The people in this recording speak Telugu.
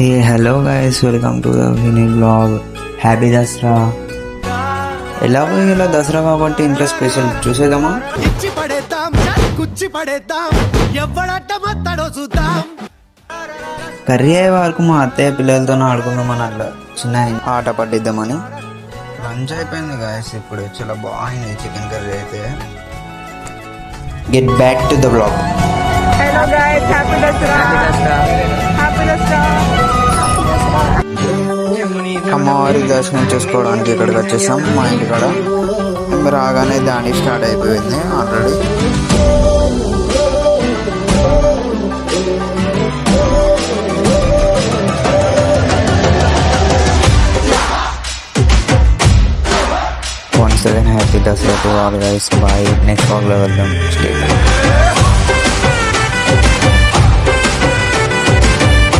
A hello guys, welcome to the mini blog. Happy Dasara. ఎలాగో ఇలా దసరా కాబట్టి ఇంట్లో స్పెషల్ చూసేద్దామా? కర్రీ అయ్యే వరకు మా అత్తయ్య పిల్లలతో ఆడుకుందామని అట్లా చిన్న ఆట పట్టిద్దామని. లంచ్ అయిపోయింది గైస్, ఇప్పుడు చాలా బాగుంది చికెన్ కర్రీ అయితే. Get back to the blog. Hello guys, happy Dasra. Happy Dasra. అమ్మవారి దర్శనం చేసుకోవడానికి ఇక్కడికి వచ్చేసాం. మా ఇంటికాడ రాగానే దాని స్టార్ట్ అయిపోయింది already. Once again happy Dasara to all guys. Bye. Next బ్లాగ్లో వెళ్దాం. స్టే